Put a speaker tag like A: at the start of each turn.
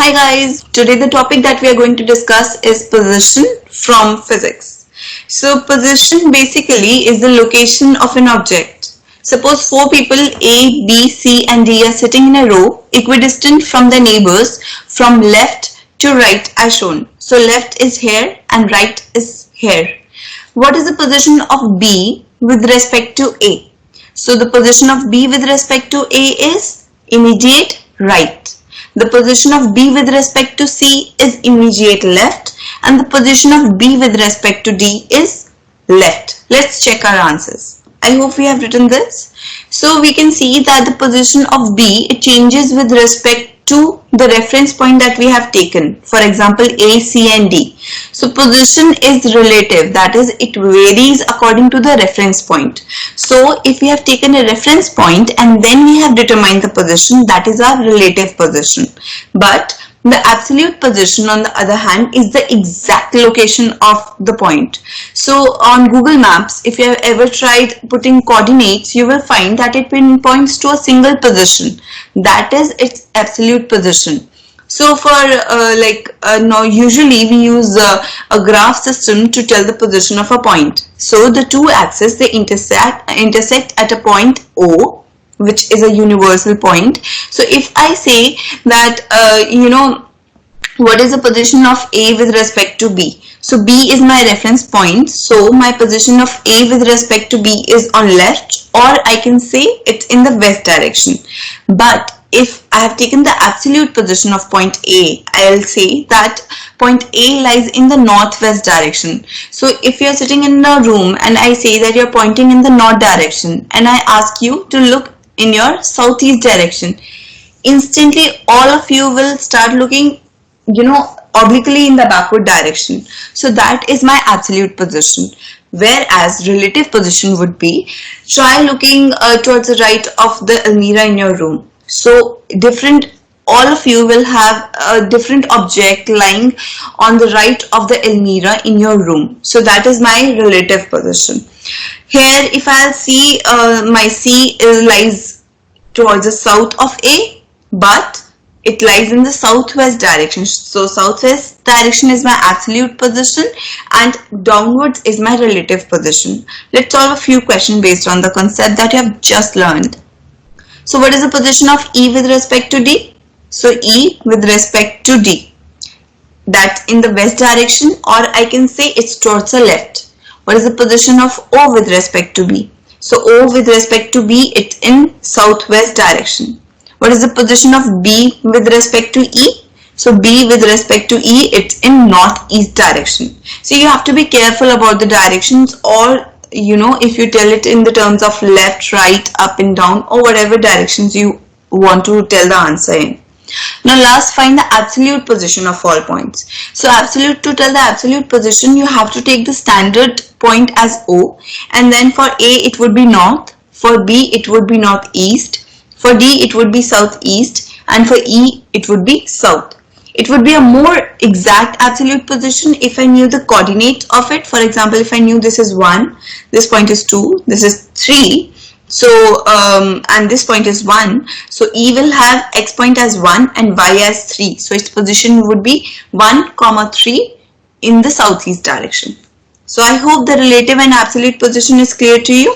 A: Hi guys, today the topic that we are going to discuss is position from physics. So position basically is the location of an object. Suppose four people A, B, C and D are sitting in a row equidistant from their neighbors from left to right as shown. So left is here and right is here. What is the position of B with respect to A? So the position of B with respect to A is immediate right. The position of B with respect to C is immediate left and the position of B with respect to D is left. Let's check our answers. I hope we have written this. So we can see that the position of B, it changes with respect to the reference point that we have taken. For example, A, C and D. So position is relative, that is it varies according to the reference point. So if we have taken a reference point and then we have determined the position, that is our relative position. But the absolute position on the other hand is the exact location of the point. So on Google Maps, if you have ever tried putting coordinates, you will find that it pinpoints to a single position. That is its absolute position. So for now usually we use a graph system to tell the position of a point. So the two axes, they intersect at a point O, which is a universal point. So if I say that what is the position of A with respect to B? So B is my reference point, so my position of A with respect to B is on left, or I can say it's in the west direction. But if I have taken the absolute position of point A, I'll say that point A lies in the northwest direction. So if you're sitting in a room and I say that you're pointing in the north direction and I ask you to look in your southeast direction, instantly all of you will start looking obliquely in the backward direction. So that is my absolute position. Whereas relative position would be, try looking towards the right of the almirah in your room. So all of you will have a different object lying on the right of the almirah in your room. So that is my relative position. Here if I'll see my C lies towards the south of A, but it lies in the southwest direction. So southwest direction is my absolute position and downwards is my relative position. Let's solve a few questions based on the concept that you have just learned. So what is the position of E with respect to D? So E with respect to D, that's in the west direction, or I can say it's towards the left. What is the position of O with respect to B? So O with respect to B, it's in southwest direction. What is the position of B with respect to E? So B with respect to E, it's in northeast direction. So you have to be careful about the directions, or if you tell it in the terms of left, right, up and down, or whatever directions you want to tell the answer in. Now last, find the absolute position of all points. So to tell the absolute position, you have to take the standard point as O, and then for A it would be north, for B it would be northeast, for D it would be southeast, and for E it would be south. It would be a more exact absolute position if I knew the coordinate of it. For example, if I knew this is 1, this point is 2, this is 3, so and this point is 1, so E will have X point as 1 and Y as 3, so its position would be 1, 3 in the southeast direction. So I hope the relative and absolute position is clear to you.